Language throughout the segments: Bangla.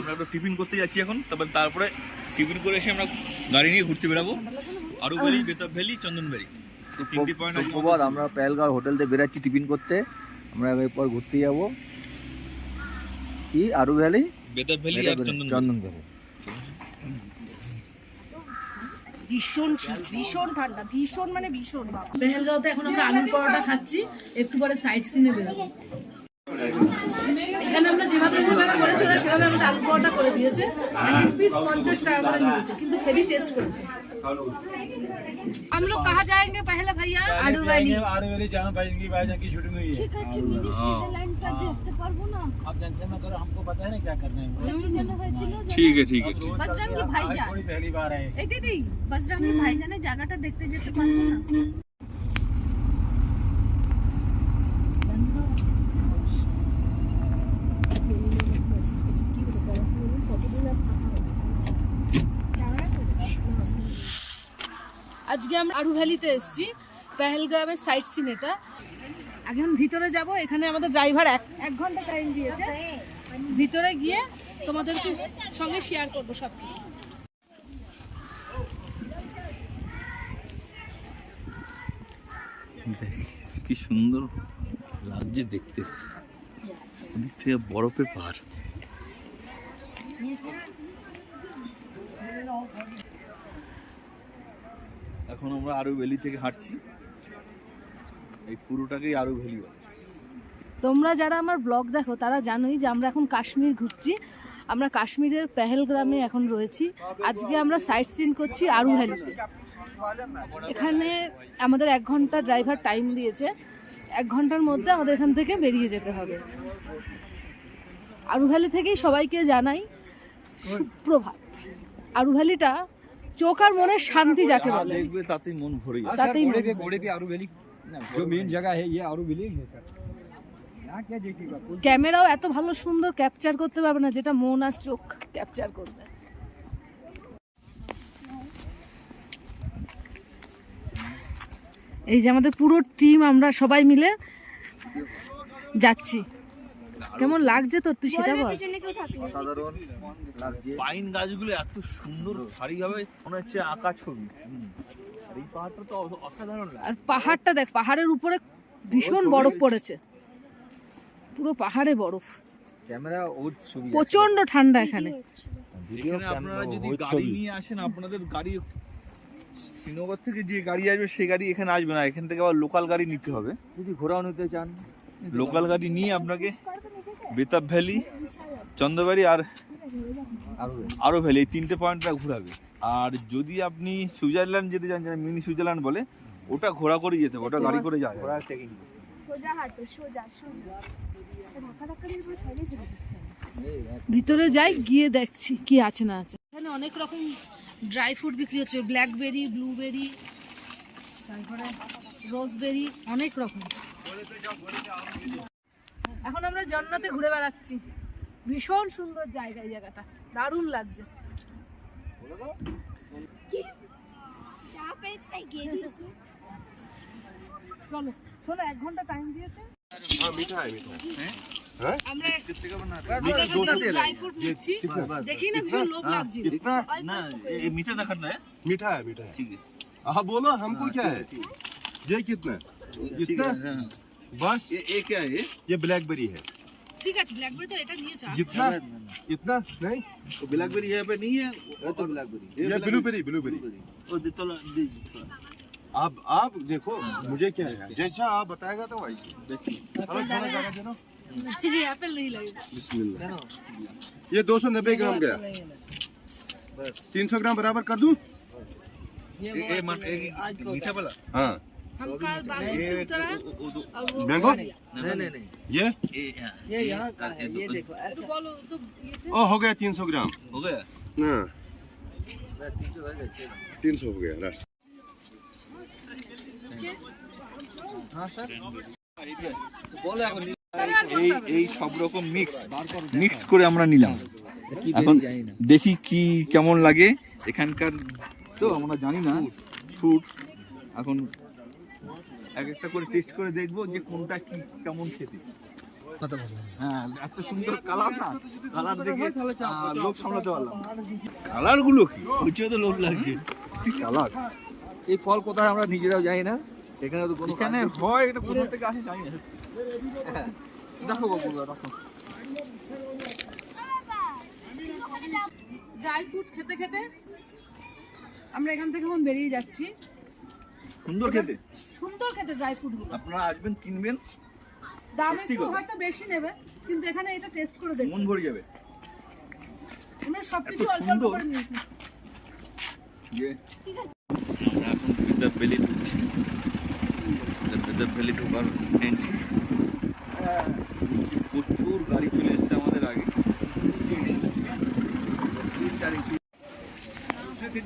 আমরা একটু টিফিন করতে যাচ্ছি এখন, তারপরে টিফিন করে এসে আমরা গাড়ি নিয়ে ঘুরতে বেরাবো আরু ভ্যালি, বেতাব ভ্যালি, চন্দনবাড়ি। সুপ্রভাত, আমরা পেহেলগাঁও হোটেল থেকে বেরাচ্ছি টিফিন করতে। আমরা এরপর ঘুরতে যাব কি আরু ভ্যালি, বেতাব ভ্যালি আর চন্দনবাড়ি। ভীষণ ভীষণ ঠান্ডা, ভীষণ মানে ভীষণ। পেহেলগাঁওতে এখন আমরা আলুর পরোটা খাচ্ছি, একটু পরে সাইড সিনে বেরোবো। এখানে আমরা যেভাবে করেছি ওরা সেভাবে আমাদের আলু পরোটা করে দিয়েছে। এক পিস 50 টাকা করে নিয়েছে, কিন্তু হেভি টেস্ট করেছে। हम लोग कहाँ जाएंगे पहले भैया? आलू वैली जहाँ भाईजान की शूटिंग हुई है। ठीक है, मिनी स्विट्जरलैंड का देखते पारबो ना। आप जंक्शन में करो, हमको पता है ना क्या करना है। ঠিক আছে ঠিক আছে। बजरंगी भाईजान थोड़ी पहली बार आए। এই দিদি, বজরঙ্গি ভাইজানের জায়গাটা দেখতে যেতে পারবো না? আজকে আমরা আরু ভ্যালিতে এসেছি, পেহেলগাঁওয়ের সাইট সিন এটা। এখন ভিতরে যাব, এখানে আমাদের ড্রাইভার এক ঘন্টা টাইম দিয়েছে। ভিতরে গিয়ে তোমাদেরকে সঙ্গে শেয়ার করবো সব কিছু। কি সুন্দর লাগছে দেখতে, ওদিক থেকে বরফের পাহাড়। এখন আমরা আরু ভ্যালি থেকে হাঁটছি, এই পুরোটাকেই আরু ভ্যালি বলে। তোমরা যারা আমার ব্লগ দেখো তারা জানোই যে আমরা এখন কাশ্মীর ঘুরছি। আমরা কাশ্মীরের পেহেলগ্রামে এখন রয়েছি। আজকে আমরা সাইট সিন করছি আরু ভ্যালিতে। এখানে আমাদের 1 ঘন্টা ড্রাইভার টাইম দিয়েছে। 1 ঘন্টার মধ্যে আমাদের এখান থেকে বেরিয়ে যেতে হবে। আরু ভ্যালি থেকেই সবাইকে জানাই সুপ্রভাত। আরু ভ্যালিটা চোখ আর মনের শান্তি যাকে বলে, দেখবে তাতেই মন ভরে যাবে। তাতেই घोड़े पे आरू वैली जो मेन जगह है ये आरू वैली है सर। यहाँ क्या देखिएगा, ক্যামেরাও এত ভালো সুন্দর ক্যাপচার করতে পারবে না যেটা মন আর চোখ ক্যাপচার করবে। এই যে আমাদের পুরো টিম, আমরা সবাই মিলে যাচ্ছি। কেমন লাগছে তোর, তুই সেটা বল। অসাধারণ লাগছে। পাইন গাছগুলো এত সুন্দর সারিভাবে মনে হচ্ছে আঁকা ছবি। আর এই পাহাড়টা তো অসাধারণ লাগে। আর পাহাড়টা দেখ, পাহাড়ের উপরে ভীষণ বরফ পড়েছে, পুরো পাহাড়ে বরফ। ক্যামেরা ওর ছবি, প্রচন্ড ঠান্ডা এখানে। এখানে আপনারা যদি গাড়ি নিয়ে আসেন, আপনাদের গাড়ি শ্রীনগর থেকে যে গাড়ি আসবে সেই গাড়ি এখানে আসবে না, এখান থেকে আবার লোকাল গাড়ি নিতে হবে। যদি ঘোরাও নিতে চান, লোকাল গাড়ি নিয়ে আপনাকে বেতাব ভ্যালি, চন্দ্রবাড়ি আর আরু ভ্যালি এই 3টে পয়েন্টটা ঘোরাবে। আর যদি আপনি সুইজারল্যান্ড যেতে চান, যেটা মিনি সুইজারল্যান্ড বলে, ওটা ঘোড়া করে যেতে হবে, ওটা গাড়ি করে যায়। ভিতরে যাই, গিয়ে দেখছি কি আছে না আছে। এখানে অনেক রকম ড্রাই ফ্রুট বিক্রি হচ্ছে, ব্ল্যাকবেরি, ব্লুবেরি, তারপরে রোজবেরি, অনেক রকম। এখন আমরা জান্নাতে ঘুরে বেড়াচ্ছি। ভীষণ সুন্দর জায়গা, এই জায়গাটা দারুণ লাগছে। চলো শোনো, 1 ঘন্টা টাইম দিয়েছে। আমরা ড্রাই ফ্রুট নিচ্ছি, দেখি না ভীষণ লোভ লাগছে। না, এই মিঠা না খানা है? मीठा है मीठा है। ठीक है। हाँ बोलो हमको क्या है, ये कितना कितना बस ये क्या है? ये ब्लैकबेरी है। ঠিক আছে, ব্ল্যাকবেরি তো এটা নিয়ে চা। जितना इतना नहीं, तो ब्लैकबेरी यहाँ पे नहीं है, ও তো ব্ল্যাকবেরি। ये ब्लूबेरी ब्लूबेरी। वो दे तो दीजिए थोड़ा। आप देखो मुझे क्या है, जैसा आप बताएगा तो वैसे। देखिए थोड़ा जगह दे दो। ये एप्पल नहीं लगेगा। बिस्मिल्लाह। ये 290 ग्राम गया, 300 ग्राम बराबर कर दूं। ये मीठा वाला। हाँ हम कल बाबू से उतरा और वो मैंगो नहीं नहीं नहीं, ये ये यहाँ का है, ये देखो तो बोलो तो ये थे। ओ हो गया 300 ग्राम। हो गया। हाँ बस 300 হয়ে গেছে। 300 हो गया रास्ता। হ্যাঁ স্যার বলো। এখন এই সব রকম মিক্স করে আমরা নিলাম। এখন দেখি কি কেমন লাগে এখানকার, তো আমরা জানি না ফ্রুট। এখন এক একটা করে টেস্ট করে দেখবো যে কোনটা কি কেমন খেতে। হ্যাঁ, এত সুন্দর কালার না, কালার দেখে লোক সামলাতে পারলাম। কালার গুলো কি বুঝছে তো, লোক লাগছে কালার। এই ফল কোথায় আমরা নিজেরাও জানি না, এখানে তো কোনো এখানে হয়, এটা কোথা থেকে আসে জানি না। দেখো বাবু দেখো। ড্রাই ফ্রুট খেতে খেতে আমরা এখান থেকে এখন বেরিয়ে যাচ্ছি। সুন্দর খেতে, সুন্দর খেতে ড্রাই ফ্রুট গুলো, আপনারা আসবেন, কিনবেন, দাম সত্যি একটু কথা। হয়তো বেশি নেবে, কিন্তু এখানে এটা টেস্ট করে দেখুন, মন ভরে যাবে। আমরা সবকিছু এত অল্প অল্প সুন্দর। করে নিয়েছি। যে আমরা এখন বেতাব ভ্যালি ঢুকছি, বেতাব ভ্যালি ঢোকার এন্ট্রি। প্রচুর গাড়ি চলে এসছে আমাদের আগে।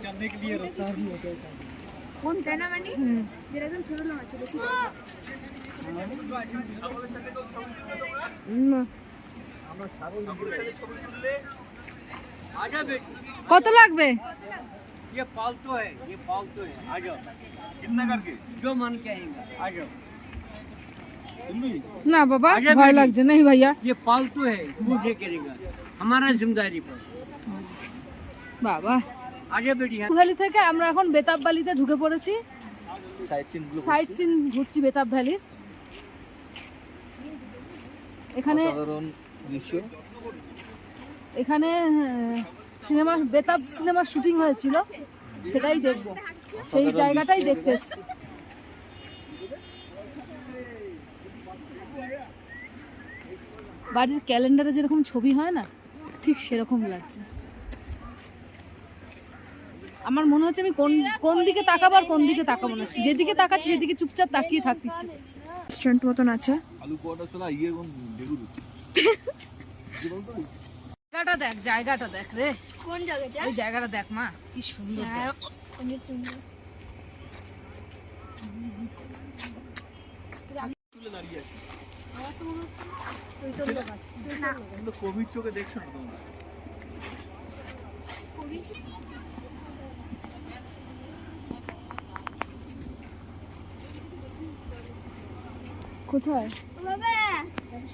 चलने के लिए रास्ता भी होता है। কোনটা না মানে যেরকম ছোট লোক আছে বেশি आजा बेटी, কত লাগবে? ये पालतू है, ये पालतू है। आ जाओ, कितना करके जो मन कहेंगे आ जाओ। না বাবা, আগে ভয় বেরিয়ে। লাগছে। नहीं भैया, ये पालतू है, मुझे करेगा, हमारा जिम्मेदारी पर। বাবা। आजा बेटी। ভ্যালি থেকে আমরা এখন বেতাব ভ্যালিতে ঢুকে পড়েছি। সাইড সিন গুলো সাইট সিন ঘুরছি বেতাব ভ্যালির। এখানে সাধারণ দৃশ্য। এখানে সিনেমা, বেতাব সিনেমার শুটিং হয়েছিল, সেটাই দেখবো, সেই জায়গাটাই দেখতে এসেছি। বাড়ির ক্যালেন্ডারে যেরকম ছবি হয় না, ঠিক সেরকম লাগছে। আমার মনে হচ্ছে আমি কোন কোন দিকে তাকাবো আর কোন দিকে তাকাবো না, যেদিকে তাকাচ্ছি সেদিকে চুপচাপ তাকিয়ে থাকতে ইচ্ছে করছে। রেস্টুরেন্ট মতন আছে। আলু পোয়াটা চলা ইয়ে কোন বেগুন জায়গাটা দেখ, জায়গাটা দেখ রে, কোন জায়গাটা? ওই জায়গাটা দেখ মা, কি সুন্দর। অনেক সুন্দর। তুলে দাঁড়িয়ে আছে। কিন্তু কোভিড চোখে দেখছো না তোমরা? কোথায়? বাবা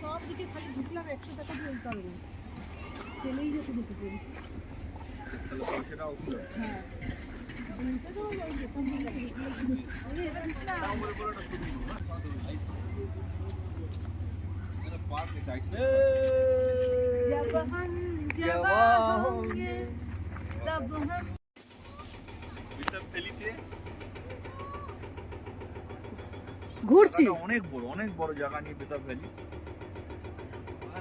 সব দিকে খালি ঢুকলাম, 100 টাকা দিয়ে উঠতে হবে, তেলেই যেতে ঢুকে পড়ি। তাহলে পয়সাটাও উঠলো। হ্যাঁ, এটা দিস না। এখানে পার্কে চাইছে। जब हम जवा होंगे तब हम। বেতাব ভ্যালিতে ঘুরছি, অনেক বড়, অনেক বড় জায়গা নিয়ে বেতাব ভ্যালি।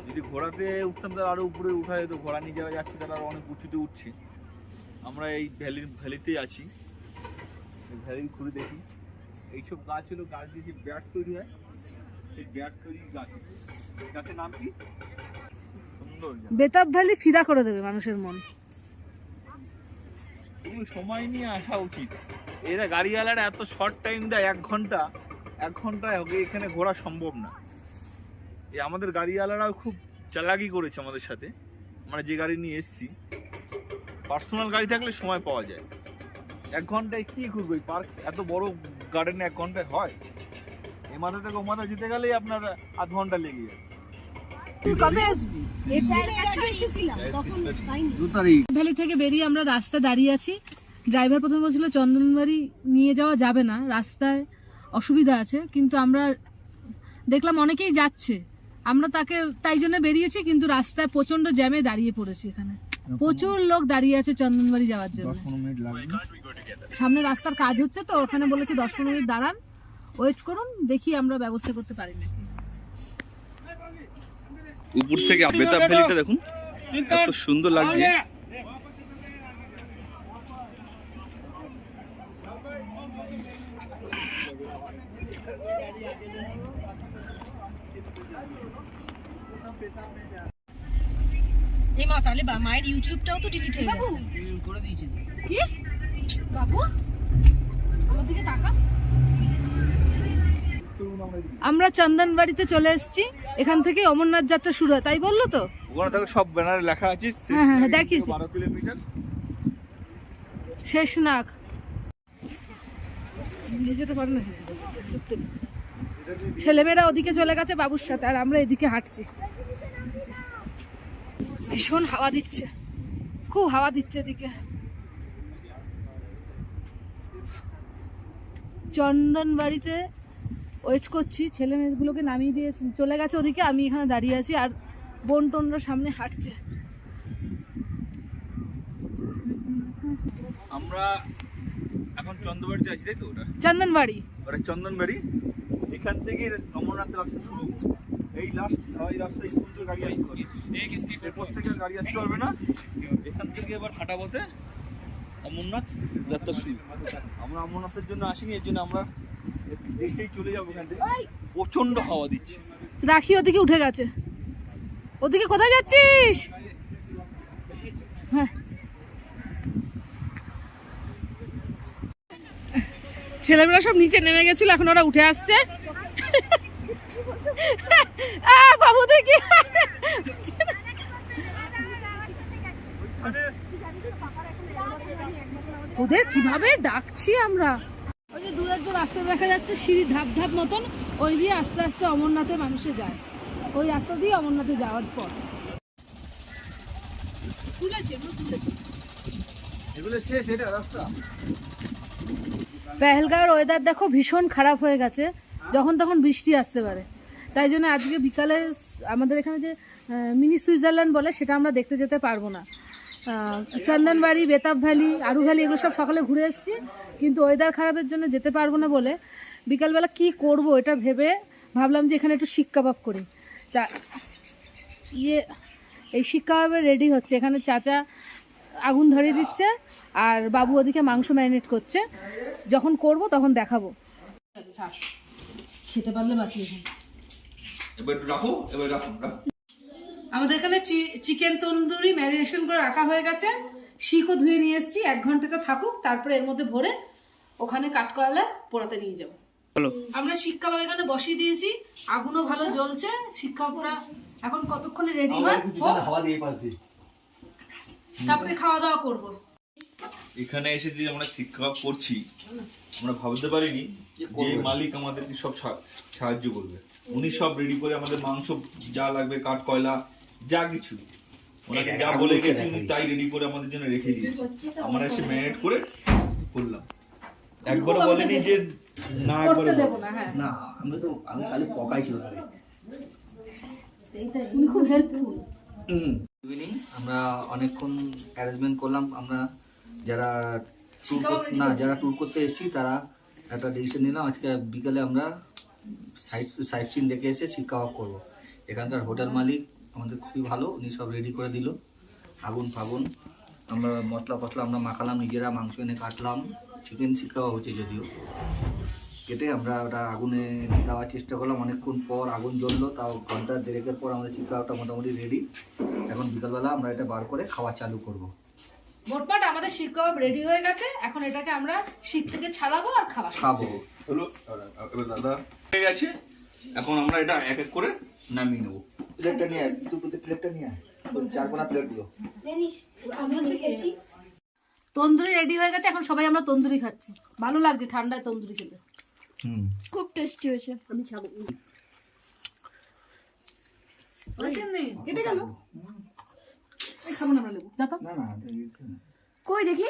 যদি ঘোড়াতে উঠতাম তাহলে আরো উপরে উঠা যেত, ঘোড়া নিয়ে যারা যাচ্ছে তারা আরো অনেক উঁচুতে উঠছে। আমরা এই ভ্যালিতেই আছি। এই ভ্যালি ঘুরে দেখি। এইসব গাছ হলো, গাছ দিয়ে যে ব্যাট তৈরি হয়, সেই ব্যাট তৈরি গাছ। গাছের নাম কি? সুন্দর জায়গা। বেতাব ভ্যালি ফিদা করে দেবে মানুষের মন। এগুলো সময় নিয়ে আসা উচিত। এরা গাড়িওয়ালারা এত শর্ট টাইম দেয়, 1 ঘন্টা, 1 ঘন্টায় এখানে ঘোরা সম্ভব না। এই আমাদের গাড়িওয়ালারাও খুব চালাকি করেছে আমাদের সাথে। আমরা যে গাড়ি নিয়ে এসেছি, পার্সোনাল গাড়ি থাকলে সময় পাওয়া যায়। 1 ঘন্টায় কি ঘুরবে? পার্ক এত বড় গার্ডেনে 1 ঘন্টায় হয়? এ মাথা থেকে ও মাথা যেতে গেলেই আপনার আধ ঘন্টা লেগে যায়। তুই কবে আসবি? এপ্রিলের কাছে এসেছিলাম, তখন পাইনি। 2 তারিখ। ভ্যালি থেকে বেরিয়ে আমরা রাস্তায় দাঁড়িয়ে আছি। ড্রাইভার প্রথমে বলছিল চন্দনবাড়ি নিয়ে যাওয়া যাবে না, রাস্তায় অসুবিধা আছে, কিন্তু আমরা দেখলাম অনেকেই যাচ্ছে, আমরা তাকে তাই জন্য বেরিয়েছি, কিন্তু রাস্তায় প্রচন্ড জ্যামে দাঁড়িয়ে পড়েছি। এখানে প্রচুর লোক দাঁড়িয়ে আছে চন্দনবাড়ি যাওয়ার জন্য। 10-15 মিনিট লাগবে। সামনে রাস্তার কাজ হচ্ছে, তো ওখানে বলেছে 10-15 মিনিট দাঁড়ান, ওয়েট করুন, দেখি আমরা ব্যবস্থা করতে পারি নাকি। উপর থেকে বেতাব ভ্যালিটা দেখুন, এত সুন্দর লাগছে। এই মা, তাহলে মায়ের ইউটিউবটাও তো ডিলিট হয়ে গেছে। করে দিয়েছি। কি বাবু, আমার দিকে তাকা। আমরা চন্দনবাড়িতে চলে এসেছি, এখান থেকে অমরনাথ যাত্রা শুরু হয়, তাই বললো তো? ওখানে দেখো সব ব্যানারে লেখা আছে। হ্যাঁ, হ্যাঁ, হ্যাঁ, দেখিয়েছি। 12 কিলোমিটার। শেষনাগ যেতে পারে না, ছেলেমেয়েরা ওদিকে চলে গেছে বাবুর সাথে, আর আমরা এদিকে হাঁটছি। ভীষণ হাওয়া দিচ্ছে, খুব হাওয়া দিচ্ছে এদিকে। চন্দনবাড়িতে ওয়েট করছি, ছেলে মেয়েগুলোকে নামিয়ে দিয়েছি, চলে গেছে ওদিকে, আমি এখানে দাঁড়িয়ে আছি, আর বোন টোনরা সামনে হাঁটছে। আমরা এখন চন্দ্রবাড়িতে আছি, তাই তো? চন্দনবাড়ি, ওটা চন্দনবাড়ি। এখান থেকে অমরনাথ রাস্তা শুরু। এই লাস্ট এই রাস্তায় স্কুল থেকে গাড়ি আসতে পারবে, এরপর থেকে গাড়ি আসতে পারবে না। এখান থেকে এবার হাঁটা পথে অমরনাথ যাত্রা শুরু। আমরা অমরনাথের জন্য আসিনি, এর জন্য আমরা দেখেই চলে যাবো এখান থেকে। প্রচন্ড হাওয়া দিচ্ছে। রাখি ওদিকে উঠে গেছে। ওদিকে কোথায় যাচ্ছিস? হ্যাঁ, ছেলেমেয়েরা সব নিচে নেমে গেছিল, এখন ওরা উঠে আসছে। বাবু দেখি ওদের কিভাবে ডাকছি আমরা। ওই যে দূরের যে রাস্তা দেখা যাচ্ছে, সিঁড়ি ধাপ ধাপ মতন, ওই দিয়ে আস্তে আস্তে অমরনাথে মানুষে যায়। ওই রাস্তা দিয়ে অমরনাথে যাওয়ার পর তুলেছে, এগুলো শেষ, এটা রাস্তা। পেহেলগাঁওয়ের ওয়েদার দেখো ভীষণ খারাপ হয়ে গেছে, যখন তখন বৃষ্টি আসতে পারে। তাই জন্য আজকে বিকালে আমাদের এখানে যে মিনি সুইজারল্যান্ড বলে, সেটা আমরা দেখতে যেতে পারবো না। চন্দনবাড়ি, বেতাব ভ্যালি, আরু ভ্যালি, এগুলো সব সকালে ঘুরে এসেছি, কিন্তু ওয়েদার খারাপের জন্য যেতে পারবো না বলে বিকালবেলা কি করব এটা ভেবে ভাবলাম যে এখানে একটু শিক কাবাব করি। তা এই শিক কাবাবের রেডি হচ্ছে, এখানে চাচা আগুন ধরিয়ে দিচ্ছে, আর বাবু ওদিকে মাংস ম্যারিনেট করছে। যখন করব তখন দেখাবো। খেতে পারলে বাঁচিয়ে এবার একটু রাখো, এবার রাখো। আমাদের এখানে চিকেন তন্দুরি ম্যারিনেশন করে রাখা হয়ে গেছে, শিকও ধুয়ে নিয়ে এসেছি। 1 ঘন্টাটা থাকুক, তারপরে এর মধ্যে ভরে ওখানে কাঠকয়লা পোড়াতে নিয়ে যাবো। আমরা শিক কাবাব এখানে বসিয়ে দিয়েছি, আগুনও ভালো জ্বলছে। শিক কাবাবটা এখন কতক্ষণে রেডি হয়, হাওয়া দিয়ে পাচ্ছি। তারপরে খাওয়া দাওয়া করব। এখানে এসে যে আমরা শিক্ষা করছি, আমরা ভাবতে পারিনি যে মালিক আমাদেরকে সব সাহায্য করবে। উনি সব রেডি করে আমাদের মাংস যা লাগবে, কাঠ কয়লা যা কিছু ওনাকে যা বলে গেছি উনি তাই রেডি করে আমাদের জন্য রেখে দিয়েছে। আমরা এসে ম্যারিনেট করে করলাম। একবারও বলেনি যে না, করতে দেব না। হ্যাঁ, না, আমি খালি পকাইছি। উনি খুব হেল্পফুল। আমরা অনেকক্ষণ অ্যারেঞ্জমেন্ট করলাম। আমরা যারা ট্যুর করতে এসেছি তারা একটা ডিসিশন নিলাম, আজকে বিকালে আমরা সাইট সিন দেখে এসে শিক কাবাব করবো। এখানকার হোটেল মালিক আমাদের খুবই ভালো, উনি সব রেডি করে দিল। আগুন ফাগুন আমরা মশলা ফসলা আমরা মাখালাম, নিজেরা মাংস এনে কাটলাম। চিকেন শিক কাবাব হচ্ছে যদিও, কেটে আমরা ওটা আগুনে দেওয়ার চেষ্টা করলাম। অনেকক্ষণ পর আগুন জ্বললো, তাও ঘন্টা দেড়েকের পর আমাদের শিক কাবাবটা মোটামুটি রেডি। এখন বিকালবেলা আমরা এটা বার করে খাওয়া চালু করব। মোটমাট আমাদের শিক কাবাব রেডি হয়ে গেছে, এখন এটাকে আমরা শিক থেকে ছাড়াবো আর খাবো। হলো এবার দাদা হয়ে গেছে। এখন আমরা এটা এক এক করে নামিয়ে নেবো। প্লেটটা নিয়ে আয়, প্লেটটা নিয়ে আয়, 4 প্লেটগুলো। তন্দুরি রেডি হয়ে গেছে, এখন সবাই আমরা তন্দুরি খাচ্ছি। ভালো লাগছে ঠান্ডায় তন্দুরি খেতে, খুব টেস্টি হয়েছে। আমি খাবো। কেটে গেল, খাবো না আমরা লেবু। দেখো না কই দেখি।